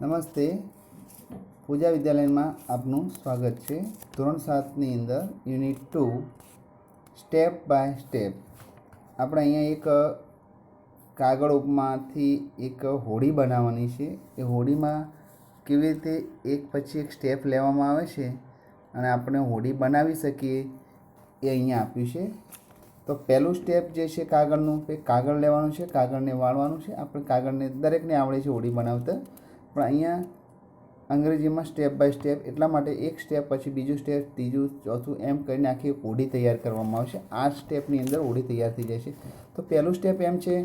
નમસ્તે. પૂજા વિદ્યાલયમાં આપનું સ્વાગત છે. ધોરણ 7ની અંદર યુનિટ 2 સ્ટેપ બાય સ્ટેપ આપણે અહીંયા એક કાગળ ઉપરમાંથી એક હોડી બનાવવાની છે. એ હોડીમાં કેવી રીતે એક પછી એક સ્ટેપ લેવામાં આવે છે અને આપણે હોડી બનાવી શકીએ એ અહીંયા આપ્યું છે. તો પહેલું સ્ટેપ જે છે કાગળનું, એ કાગળ લેવાનું છે, કાગળને વાળવાનું છે. આપણે કાગળને દરેકને આવડે છે હોડી બનાવતા, પણ અહીંયા અંગ્રેજીમાં સ્ટેપ બાય સ્ટેપ, એટલા માટે એક સ્ટેપ પછી બીજું સ્ટેપ, ત્રીજું, ચોથું, એમ કરીને આખી હોડી તૈયાર કરવામાં આવશે. 8 સ્ટેપની અંદર હોડી તૈયાર થઈ જાય છે. તો પહેલું સ્ટેપ એમ છે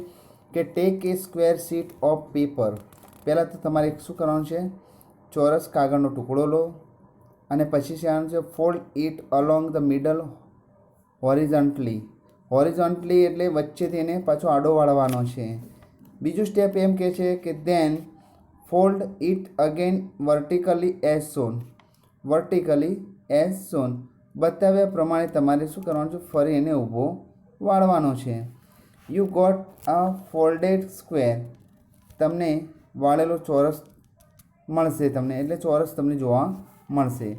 કે take a square sheet of paper. પહેલાં તો તમારે શું કરવાનું છે, ચોરસ કાગળનો ટુકડો લો અને પછી શું છે, fold it along the middle horizontally. Horizontally એટલે વચ્ચેથી એને પાછો આડો વાળવાનો છે. બીજું સ્ટેપ એમ કહે છે કે then fold it again vertically as shown. Vertically as shown બતાવ્યા પ્રમાણે તમારે શું કરવાનું છે, ફરી એને ઊભો વાળવાનો છે. You got a folded square. તમને વાળેલો ચોરસ મળશે, તમને એટલે ચોરસ તમને જોવા મળશે.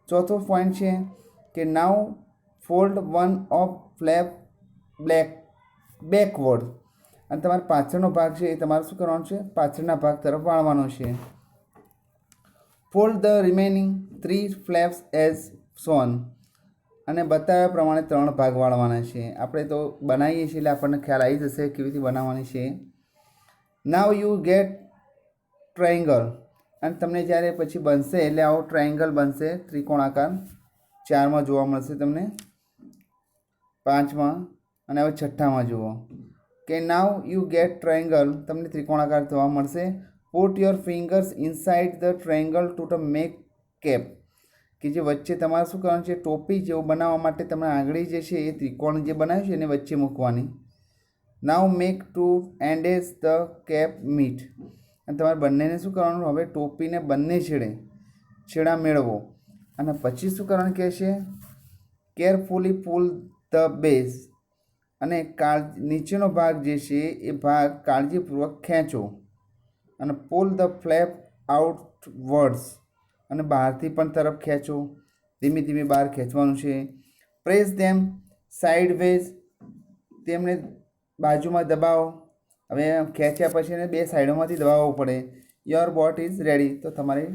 ચોથો પોઈન્ટ છે કે now fold one of flap backward. અને તમારે પાછળનો ભાગ છે એ તમારે શું કરવાનો છે, પાછળના ભાગ તરફ વાળવાનો છે. Fold the remaining 3 flaps as shown. અને બતાવ્યા પ્રમાણે 3 ભાગ વાળવાના છે. આપણે તો બનાવીએ છીએ એટલે આપણને ખ્યાલ આવી જશે કેવી રીતે બનાવવાની છે. Now you get triangle. અને તમને જ્યારે પછી બનશે એટલે આવો ટ્રાયંગલ બનશે, ત્રિકોણાકાર. 4માં જોવા મળશે તમને, 5માં અને હવે 6માં જુઓ કે નાવ યુ ગેટ ટ્રાયંગલ. તમને ત્રિકોણાકાર જોવા મળશે. Put your fingers inside the triangle to the make cap. કે જે વચ્ચે તમારે શું કરવાનું છે, ટોપી જેવું બનાવવા માટે તમે આંગળી જે છે એ ત્રિકોણ જે બનાવ્યું છે એને વચ્ચે મૂકવાની. Now make two ends the cap meet. અને તમારે બંનેને શું કરવાનું, હવે ટોપીને બંને છેડા મેળવો. અને પછી શું કરવાનું કહે છે, કેરફુલી પુલ ધ બેઝ. અને નીચેનો ભાગ જે છે એ ભાગ કાળજીપૂર્વક ખેંચો. અને પુલ ધ ફ્લેપ આઉટવર્ડ્સ. અને બહારથી પણ તરફ ખેંચો, ધીમે ધીમે બહાર ખેંચવાનું છે. પ્રેસ ધેમ સાઇડવેઝ. તેમને બાજુમાં દબાવો. હવે ખેંચ્યા પછી એને 2 સાઈડોમાંથી દબાવવું પડે. Your boat is ready. તો તમારી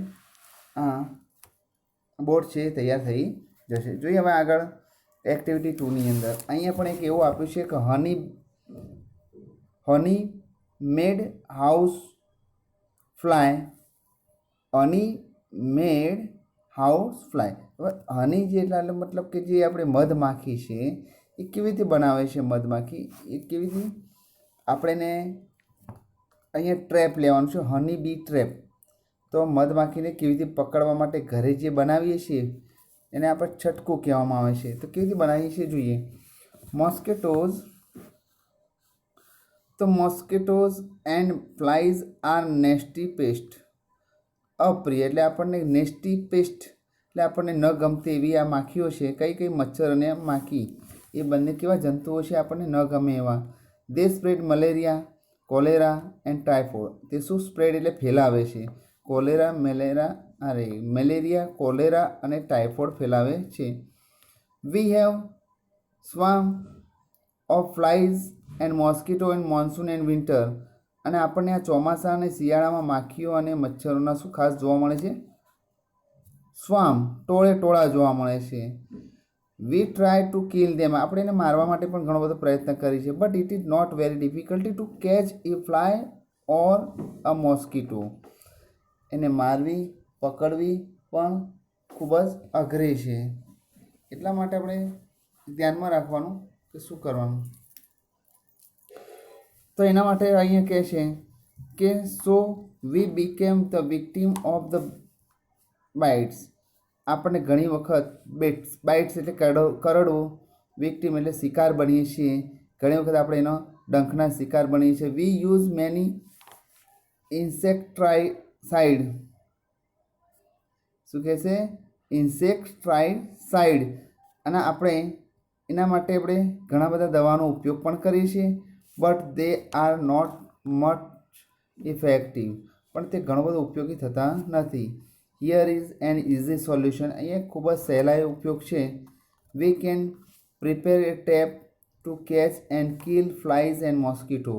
બોટ છે એ તૈયાર થઈ જશે. જોઈએ હવે આગળ એક્ટિવિટી 2ની અંદર. અહીંયા પણ એક એવું આપ્યું છે કે હની મેડ હાઉસ ફ્લાય. હની મેડ હાઉસ ફ્લાય. હવે હની જે એટલે મતલબ કે જે આપણે મધમાખી છે એ કેવી રીતે બનાવે છે, મધમાખી એ કેવી રીતે, આપણે અહીંયા ટ્રેપ લેવાનું છે, હની બી ટ્રેપ. તો મધમાખીને કેવી રીતે પકડવા માટે ઘરે જે બનાવીએ છીએ એને આપણે છટકું કહેવામાં આવે છે. તો કેવી રીતે બનાવીએ છીએ જોઈએ. મોસ્કિટોઝ. તો mosquitoes and flies are nasty pest. અપ્રિય એટલે આપણને નેસ્ટી પેસ્ટ એટલે આપણને ન ગમતી એવી આ માખીઓ છે. કઈ કઈ? મચ્છર અને માખી એ બંને કેવા જંતુઓ છે, આપણને ન ગમે એવા. They spread malaria, cholera and typhoid. તે શું સ્પ્રેડ એટલે ફેલાવે છે, મેલેરિયા, કોલેરા અને ટાઇફોઇડ ફેલાવે છે. We have swarm of flies and mosquito and monsoon and winter. અને આપણને આ ચોમાસા અને શિયાળામાં માખીઓ અને મચ્છરોના શું ખાસ જોવા મળે છે, સ્વામ, ટોળા જોવા મળે છે. વી ટ્રાય ટુ કિલ ધેમ. આપણે એને મારવા માટે પણ ઘણો બધો પ્રયત્ન કરીએ છીએ. But it is not very difficulty to catch a fly or a mosquito. એને મારવી, પકડવી પણ ખૂબ જ અઘરી છે. એટલા માટે આપણે ધ્યાનમાં રાખવાનું કે શું કરવાનું. તો એના માટે અહીંયા કહે છે કે so we became the victim of the bites. આપણને ઘણી વખત બાઇટ્સ એટલે કરડવો, વિક્ટીમ એટલે શિકાર બનીએ છીએ. ઘણી વખત આપણે એનો ડંખના શિકાર બનીએ છીએ. We use many insecticide. શું કહે છે, ઇન્સેક્ટ્રાઇસાઇડ. અને આપણે એના માટે આપણે ઘણા બધા દવાનો ઉપયોગ પણ કરીએ છીએ. But they are not much effective. પણ તે ઘણો બધો ઉપયોગી થતા નથી. Here is an easy solution. અહીંયા ખૂબ જ સહેલાઈ ઉપયોગ છે. We can prepare a tape to catch and kill flies and mosquito.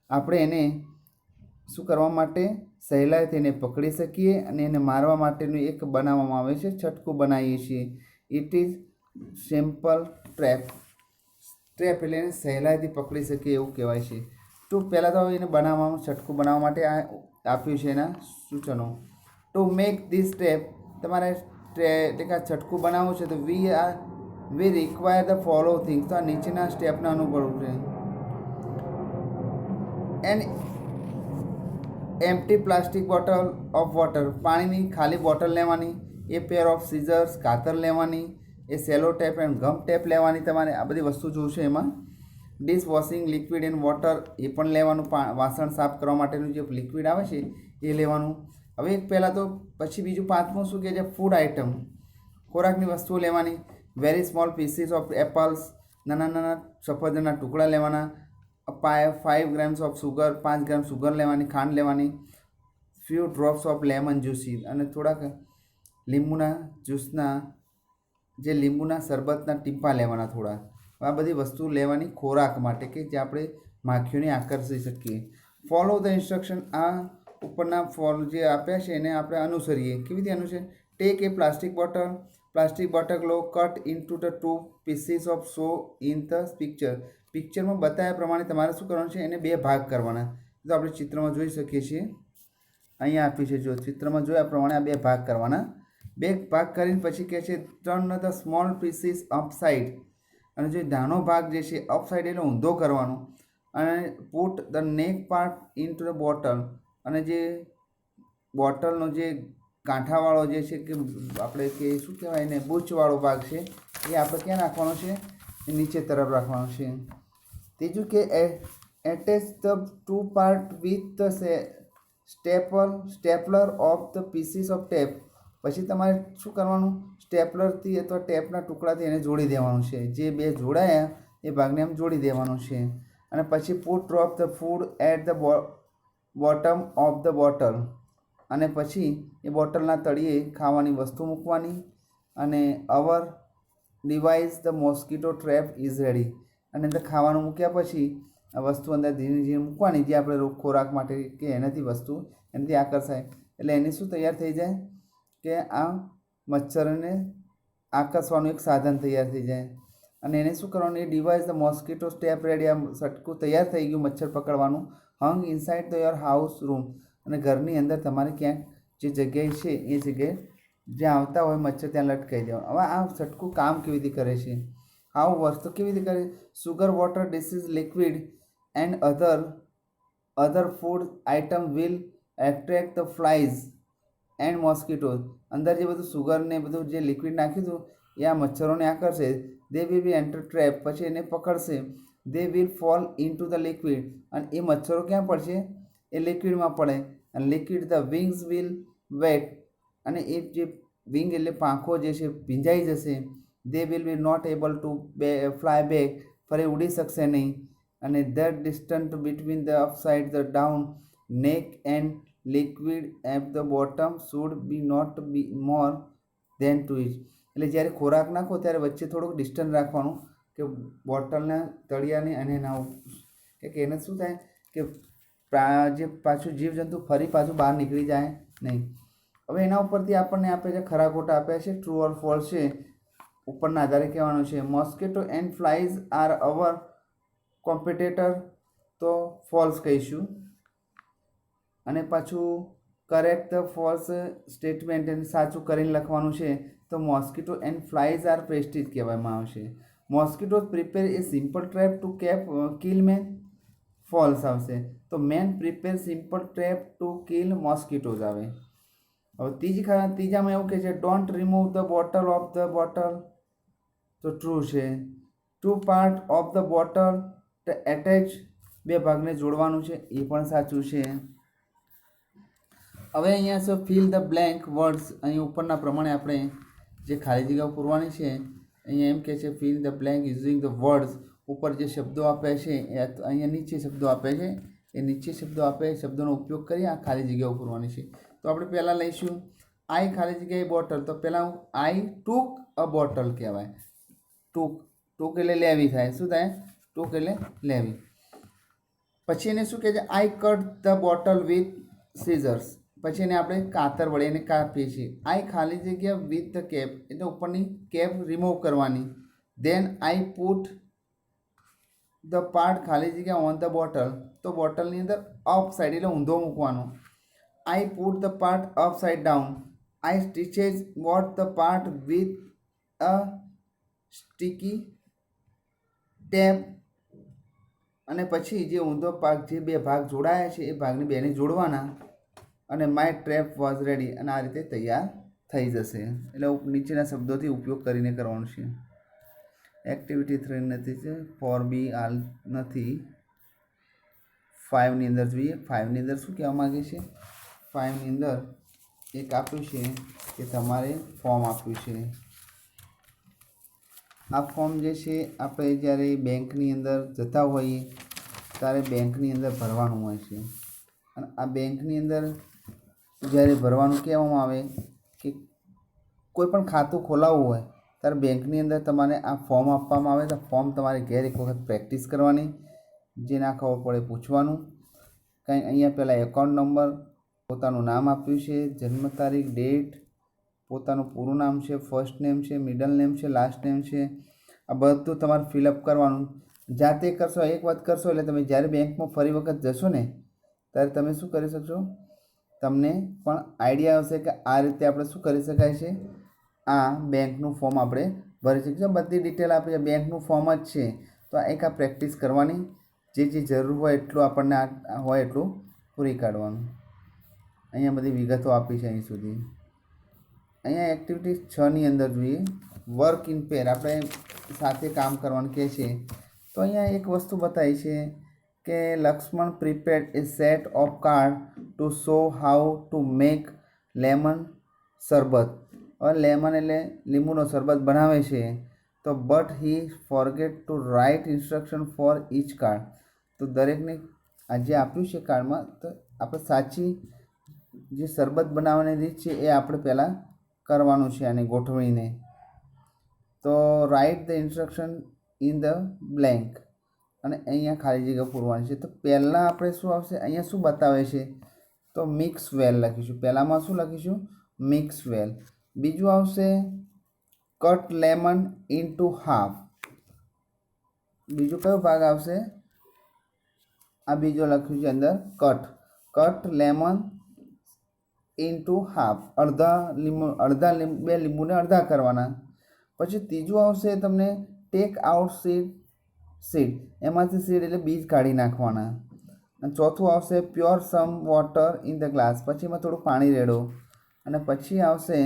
આપણે એને શું કરવા માટે સહેલાઈથી એને પકડી શકીએ અને એને મારવા માટેનું એક બનાવવામાં આવે છે, છટકું બનાવીએ છીએ. It is simple trap. Trap એટલે એને સહેલાઈથી પકડી શકીએ એવું કહેવાય છે. તો પહેલાં તો એને બનાવવામાં છટકું બનાવવા માટે આ આપ્યું છે એના સૂચનો. ટુ મેક ધીસ ટ્રેપ, તમારે એટલે કે આ છટકું બનાવવું છે તો વી રિક્વાયર ધ ફોલો થિંગ્સ. તો આ નીચેના સ્ટેપને અનુભવવું છે. And empty plastic bottle of water, પાણીની ખાલી બોટલ લેવાની. એ પેર ઓફ સીઝર્સ, કાતર લેવાની. એ cello tape and gum tape લેવાની. તમારે આ બધી વસ્તુ જોશે એમાં. Dish washing liquid and water, એ પણ લેવાનું. વાસણ સાફ કરવા માટેનું જે લિક્વિડ આવે છે એ લેવાનું. હવે એક પહેલાં તો પછી બીજું પાંચમું શું કહે છે, ફૂડ આઇટમ, ખોરાકની વસ્તુઓ લેવાની. Very small pieces of apples, નાના નાના સફરજનના ટુકડા લેવાના. 5 grams of sugar, 5 gram sugar લેવાની, ખાંડ લેવાની. Few drops of lemon juicy, અને થોડાક લીંબુના જ્યુસના જે લીંબુના શરબતના ટીપા લેવાના થોડા. આ બધી વસ્તુ લેવાની ખોરાક માટે કે જે આપણે માખીઓને આકર્ષી શકીએ. ફોલો ધ ઇન્સ્ટ્રક્શન, આ ઉપરના ફોલો જે આપ્યા છે એને આપણે અનુસરીએ. કેવી રીતે અનુસરીએ? ટેક એ પ્લાસ્ટિક બોટલ લો, cut into the 2 pieces of so in the picture. પિક્ચરમાં બતાવ્યા પ્રમાણે તમારે શું કરવાનું છે, એને 2 ભાગ કરવાના. તો આપણે ચિત્રમાં જોઈ શકીએ છીએ, અહીંયા આપ્યું છે. જો ચિત્રમાં જોયા પ્રમાણે આ 2 ભાગ કરવાના. 2 ભાગ કરીને પછી કહે છે turn the small pieces upside, અને જે નાનો ભાગ જે છે અપસાઇડ એટલે ઊંધો કરવાનો. અને પુટ ધ નેક પાર્ટ ઇન્ટુ ધ બોટલ, અને જે બોટલનો જે કાંઠાવાળો જે છે કે આપણે કે શું કહેવાય એને, બૂચવાળો ભાગ છે એ આપણે ક્યાં રાખવાનો છે, એ નીચે તરફ રાખવાનો છે. ત્રીજું કે attach the 2 part with the stapler of the pieces of tape. પછી તમારે શું કરવાનું, સ્ટેપલરથી અથવા ટેપના ટુકડાથી એને જોડી દેવાનું છે. જે 2 જોડાયા એ ભાગને એમ જોડી દેવાનું છે. અને પછી put drop the food at the bottom of the bottle, અને પછી એ બોટલના તળિયે ખાવાની વસ્તુ મૂકવાની. અને our device the mosquito trap is ready. અને અંદર ખાવાનું મૂક્યા પછી આ વસ્તુ અંદર ધીરે ધીરે મૂકવાની, જે આપણે ખોરાક માટે કે એનાથી વસ્તુ એનાથી આકર્ષાય. એટલે એની શું તૈયાર થઈ જાય કે આ મચ્છરને આકર્ષવાનું એક સાધન તૈયાર થઈ જાય. અને એને શું કરવાનું, એ device the mosquito step ready. આ સટકું તૈયાર થઈ ગયું મચ્છર પકડવાનું. Hang inside the your house room, અને ઘરની અંદર તમારે ક્યાંક જે જગ્યાએ છે એ જગ્યાએ જ્યાં આવતા હોય મચ્છર ત્યાં લટકાઈ દેવાનું. હવે આ સટકું કામ કેવી રીતે કરે છે, હાઉ વર્ક, તો કેવી રીતે કરે? Sugar, water, disease, liquid and other food item will attract the flies and મોસ્કીટોઝ. અંદર જે બધું સુગર ને બધું જે લિક્વિડ નાખ્યું હતું એ આ મચ્છરોને આકર્ષે. They will be enter trap, પછી એને પકડશે. They will fall into the liquid, અને એ મચ્છરો ક્યાં પડશે, એ લિક્વિડમાં પડે. અને liquid the wings will wet, અને એ જે વિંગ એટલે પાંખો જે છે ભીંજાઈ જશે. They will be not able to fly back, ફરી ઉડી શકશે નહીં. અને that distance between the upside the down neck and liquid at the bottom should be not be more than 2 inch. એટલે જ્યારે ખોરાક નાખો ત્યારે વચ્ચે થોડુંક ડિસ્ટન્સ રાખવાનું કે બોટલના તળિયાને અને એના કે એને શું થાય કે જે પાછું જીવજંતુ ફરી પાછું બહાર નીકળી જાય નહીં. હવે એના ઉપરથી આપણને આપે છે ખરા ખોટા આપ્યા છે, ટ્રુ ઓર ફોલ્સ છે. ઉપરના આધારે કહેવાનું છે. Mosquito and flies are our competitor, તો ફોલ્સ કહીશું. અને પાછું કરેક્ટ ધ ફોલ્સ સ્ટેટમેન્ટ, એને સાચું કરીને લખવાનું છે. તો mosquito and flies are prestige કહેવામાં આવશે. Mosquitoes prepare a simple trap to kill man, falls આવશે. તો man prepare simple trap to kill mosquitoes આવે. હવે ત્રીજામાં એવું કહે છે don't remove the bottle of the bottle, તો ટ્રુ છે. 2 part of the bottle attach, 2 ભાગને જોડવાનું છે, એ પણ સાચું છે. હવે અહીંયા છે ફિલ ધ બ્લેન્ક વર્ડ્સ. અહીં ઉપરના પ્રમાણે આપણે જે ખાલી જગ્યાઓ પૂરવાની છે, અહીંયા એમ કહે છે fill the blank using the words. ઉપર જે શબ્દો આપ્યા છે એ અહીંયા નીચે શબ્દો આપ્યા છે એ નીચે શબ્દો આપે એ શબ્દોનો ઉપયોગ કરી આ ખાલી જગ્યાઓ પૂરવાની છે. તો આપણે પહેલાં લઈશું આઈ ખાલી જગ્યાએ બોટલ. તો પહેલાં આઈ ટૂક અ બોટલ કહેવાય. ટૂક એટલે લેવી થાય. શું થાય? ટૂક એટલે લેવી. પછી એને શું કહે છે? I cut the bottle with scissors. પછી એને આપણે કાતર વડે એને કાપીએ છીએ. આઈ ખાલી જગ્યા વિથ ધ કેપ એટલે ઉપરની કેપ રિમૂવ કરવાની. Than I put the part ખાલી જગ્યા ઓન ધ બોટલ. તો બોટલની અંદર અપ સાઈડ એટલે ઊંધો મૂકવાનો. I put the part upside down. I stitches what the part with a sticky tape. અને પછી જે ઊંધો ભાગ જે બે ભાગ જોડાયા છે એ ભાગને બેને જોડવાના. અને માય ટ્રેપ વોઝ રેડી. અને આ રીતે તૈયાર થઈ જશે. એટલે નીચેના શબ્દોથી ઉપયોગ કરીને કરવાનું છે. એક્ટિવિટી 3 નથી છે. 4B હાલ નથી. 5ની અંદર જોઈએ. 5ની અંદર શું કહેવા માગે છે? 5ની અંદર એક આપ્યું છે કે તમારે ફોર્મ આપ્યું છે. આ ફોર્મ જે છે આપણે જ્યારે બેંકની અંદર જતા હોઈએ ત્યારે બેંકની અંદર ભરવાનું હોય છે. અને આ બેંકની અંદર જ્યારે ભરવાનું કહેવામાં આવે કે કોઈ પણ ખાતું ખોલાવવું હોય ત્યારે બેંકની અંદર તમારે આ ફોર્મ આપવામાં આવે. તો ફોર્મ તમારે ઘેર એક વખત પ્રેક્ટિસ કરવાની. જે ના ખબર પડે પૂછવાનું. કંઈ અહીંયા પહેલાં એકાઉન્ટ નંબર, પોતાનું નામ આપ્યું છે, જન્મ તારીખ, ડેટ, પોતાનું પૂરું નામ છે, ફર્સ્ટ નેમ છે, મિડલ નેમ છે, લાસ્ટ નેમ છે. આ બધું તમારે ફિલઅપ કરવાનું. જાતે કરશો, એક વાત કરશો એટલે તમે જ્યારે બેંકમાં ફરી વખત જશો ને ત્યારે તમે શું કરી શકશો? તમને પણ આઈડિયા આવશે કે આ રીતે આપણે શું કરી શકાય છે. આ બેંકનું ફોર્મ આપણે ભરી શકીશું. બધી ડિટેલ આપી છે, બેંકનું ફોર્મ જ છે. તો એક આ પ્રેક્ટિસ કરવાની. જે જરૂર હોય એટલું આપણને હોય એટલું પૂરી કાઢવાનું. અહીંયા બધી વિગતો આપી છે અહીં સુધી. અહીંયા એક્ટિવિટી 6ની અંદર જોઈએ. Work in pair. આપણે સાથે કામ કરવાનું કહે છે. તો અહીંયા એક વસ્તુ બતાવી છે કે Laxman prepared a set of card to show how to make lemon sharbat. હવે લેમન એટલે લીંબુનો શરબત બનાવે છે. તો but he forget to write instruction for each card. તો દરેકને આ જે આપ્યું છે કાર્ડમાં તો આપણે સાચી જે શરબત બનાવવાની રીત છે એ આપણે પહેલાં કરવાનું છે આને ગોઠવીને. તો write the instruction in the blank. અને અહીંયા ખાલી જગ્યા પૂરવાની છે. તો પહેલાં આપણે શું આવશે? અહીંયા શું બતાવે છે? તો મિક્સ વેલ લખીશું. પહેલાંમાં શું લખીશું? મિક્સ વેલ. બીજું આવશે કટ લેમન ઇન્ટુ હાફ. બીજું કયો ભાગ આવશે? આ બીજો લખ્યું છે અંદર કટ લેમન ઇન્ટુ હાફ. બે લીંબુને અડધા કરવાના. પછી ત્રીજું આવશે તમને ટેક આઉટ સીડ. એમાંથી સીડ એટલે બીજ કાઢી નાખવાના. અને ચોથું આવશે pure some water in the glass. પછી એમાં થોડું પાણી રેડો. અને પછી આવશે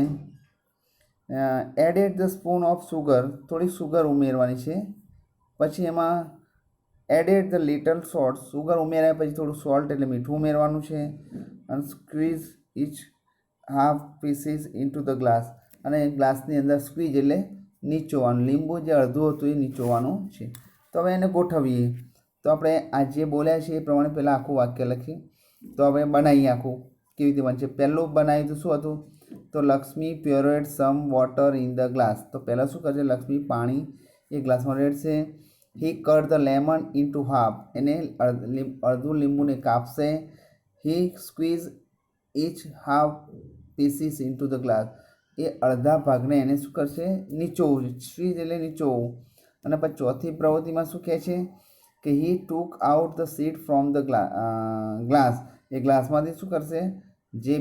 added the spoon of sugar. થોડી સુગર ઉમેરવાની છે. પછી એમાં એડેડ ધ લિટલ સોલ્ટ. સુગર ઉમેર્યા પછી થોડું સોલ્ટ એટલે મીઠું ઉમેરવાનું છે. અને squeeze each half pieces into the glass. અને ગ્લાસની અંદર સ્ક્વીઝ એટલે નીચોવાનું. લીંબુ જે અડધું હતું એ નીચોવાનું છે. તો હવે એને ગોઠવીએ. તો આપણે આ જે બોલ્યા છે એ પ્રમાણે પહેલાં આખું વાક્ય લખીએ. તો હવે બનાવીએ આખું કેવી રીતે બનશે. પહેલું બનાવ્યું તો શું હતું? તો Lakshmi poured some water in the glass. તો પહેલાં શું કરશે? લક્ષ્મી પાણી એ ગ્લાસમાં રેડશે. He cut the lemon into half. એને અડધું લીંબુને કાપશે. He squeeze each half pieces into the glass. એ અડધા ભાગને એને શું કરશે? નીચોવું. સ્ક્વીઝ એટલે નીચોવું. અને પછી ચોથી પ્રવૃત્તિમાં શું કહે છે કે he took out the seed from the glass. એ ગ્લાસમાંથી શું કરશે? જે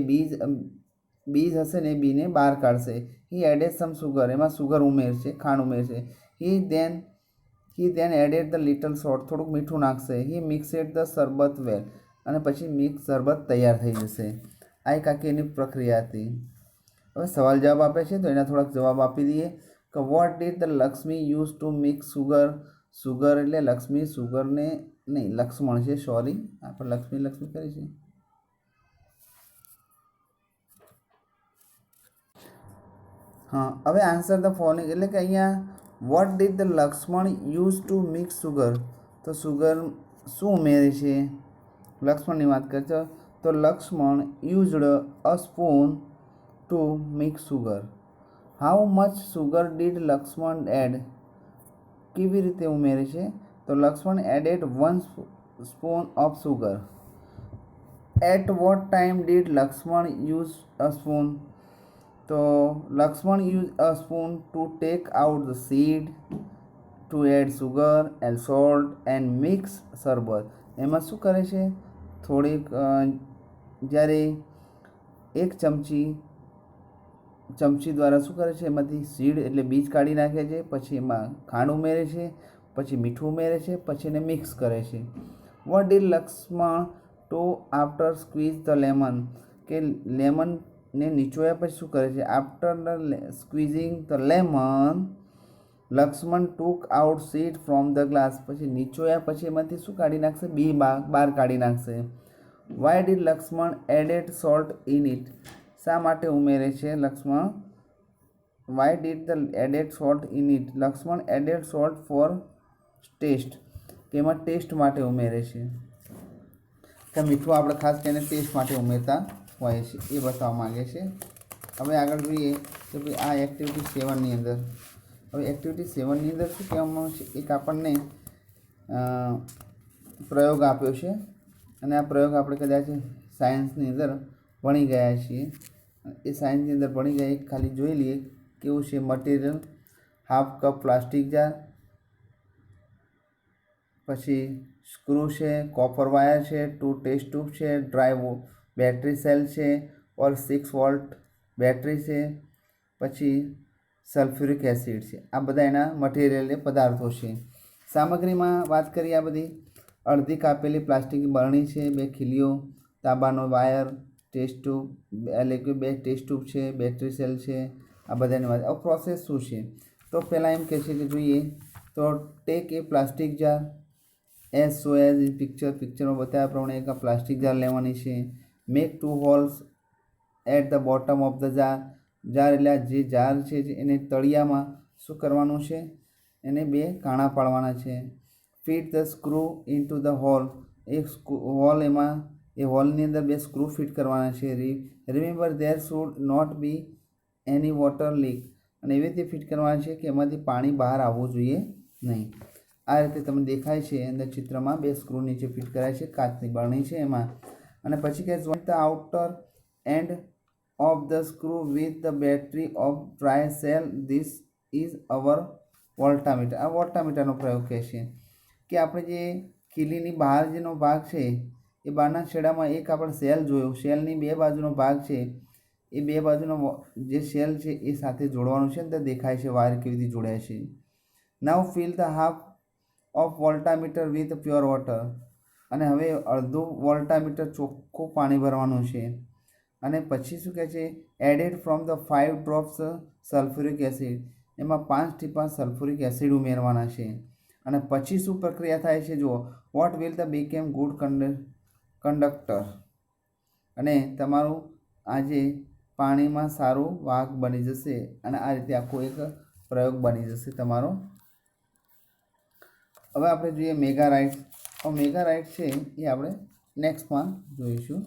બીજ હશે ને એ બીને બહાર કાઢશે. He added some sugar. એમાં સુગર ઉમેરશે, ખાંડ ઉમેરશે. He then added the little salt. થોડુંક મીઠું નાખશે. હી મિક્સેડ ધ શરબત વેલ. અને પછી મિક્સ શરબત તૈયાર થઈ જશે. આ એક આખી એની પ્રક્રિયા હતી. હવે સવાલ જવાબ આપે છે તો એના થોડાક જવાબ આપી દઈએ કે vote did the Lakshmi use to mix sugar. Sugar એટલે લક્ષ્મી, સુગરને નહીં લક્ષ્મણ છે, સોરી આપણે લક્ષ્મી કરી છે. હા, હવે આન્સર ધ ફોલોઇંગ એટલે કે અહીંયા what did the Lakshman use to mix sugar. તો સુગર શું ઉમેરે છે? લક્ષ્મણની વાત કરીએ તો Lakshman used a spoon to mix sugar. How much sugar did Lakshman add? કેવી રીતે ઉમેરે છે? તો Lakshman added 1 spoon of sugar. At what time did Lakshman use a spoon? તો Lakshman use a spoon to take out the seed, to add sugar and salt and mix શરબત. એમાં શું કરે છે? થોડીક જ્યારે એક ચમચી દ્વારા શું કરે છે? એમાંથી સીડ એટલે બીજ કાઢી નાખે છે, પછી એમાં ખાંડ ઉમેરે છે, પછી મીઠું ઉમેરે છે, પછી એને મિક્સ કરે છે. What did Lakshman to after squeeze the lemon? કે લેમનને નીચોયા પછી શું કરે છે? After squeezing the lemon Lakshman took out seed from the glass. પછી નીચોયા પછી એમાંથી શું કાઢી નાખશે? બી બહાર કાઢી નાખશે. Why did Lakshman added salt in it? શા માટે ઉમેરે છે Lakshman? Why did the added salt in it? Lakshman added salt for taste. કે એમાં ટેસ્ટ માટે ઉમેરે છે. કે મીઠું આપણે ખાસ કરીને ટેસ્ટ માટે ઉમેરતા હોય છે એ બતાવવા માગે છે. હવે આગળ જોઈએ કે ભાઈ આ એક્ટિવિટી 7ની અંદર, હવે એક્ટિવિટી 7ની અંદર શું કહેવામાં આવે છે? એક આપણને પ્રયોગ આપ્યો છે અને આ પ્રયોગ આપણે કદાચ સાયન્સની અંદર ભણી ગયા છીએ. એ સાયન્સની અંદર ભણી ગયા, એક ખાલી જોઈ લઈએ કેવું છે material. Half cup plastic jar, પછી સ્ક્રૂ છે, કોપર વાયર છે, 2 ટેસ્ટ ટ્યુબ છે, ડ્રાય બેટરી સેલ છે ઓર 6 વોલ્ટ બેટરી છે, પછી સલ્ફ્યુરિક એસિડ છે. આ બધા એના મટીરિયલ પદાર્થો છે. સામગ્રીમાં વાત કરીએ આ બધી અડધી કાપેલી પ્લાસ્ટિકની બરણી છે, 2 ખીલીઓ, તાંબાનો વાયર, ટેસ્ટ ટ્યુબ એટલે કે 2 ટેસ્ટ ટ્યુબ છે, બેટરી સેલ છે, આ બધાની વાત. હવે પ્રોસેસ શું છે? તો પહેલાં એમ કહે છે કે જોઈએ તો take a plastic jar as so as in પિક્ચરમાં બતાવ્યા પ્રમાણે એક પ્લાસ્ટિક જાર લેવાની છે. Make 2 holes at the bottom of the jar એટલે જે જાર છે એને તળિયામાં શું કરવાનું છે? એને 2 કાણા પાડવાના છે. Fit the screw into the hole, એક હોલ એમાં એ હોલની અંદર 2 સ્ક્રૂ ફિટ કરવાના છે. Remember there should not be any water leak, અને એવી રીતે ફિટ કરવાના છે કે એમાંથી પાણી બહાર આવવું જોઈએ નહીં. આ રીતે તમને દેખાય છે અંદર ચિત્રમાં 2 સ્ક્રૂ નીચે ફિટ કરાય છે, કાચની બરણી છે એમાં. અને પછી કે joint the outer end of the screw with the battery of dry cell, this is our voltameter. આ વોલ્ટામીટરનો પ્રયોગ કહે છે કે આપણે જે ખીલીની બહાર જેનો ભાગ છે એ બહારના છેડામાં એક આપણે સેલ જોયો, સેલની 2 બાજુનો ભાગ છે, એ 2 બાજુનો જે સેલ છે એ સાથે જોડવાનું છે. અંદર દેખાય છે વાયર કેવી રીતે જોડાય છે. Now fill the half of voltameter with pure water, અને હવે અડધું વોલ્ટામીટર ચોખ્ખું પાણી ભરવાનું છે. અને પછી શું કહે છે? Added from the 5 drops sulphuric acid, એમાં 5 ટીપા સલ્ફ્યુરિક એસિડ ઉમેરવાના છે. અને પછી શું પ્રક્રિયા થાય છે જુઓ. What will the became good conductor, અને તમારું આજે પાણીમાં સારું વાહક બની જશે. અને આ રીતે આખો એક પ્રયોગ બની જશે તમારો. હવે આપણે જોઈએ મેગારાઇટ્સ. મેગારાઇટ્સ છે એ આપણે નેક્સ્ટમાં જોઈશું.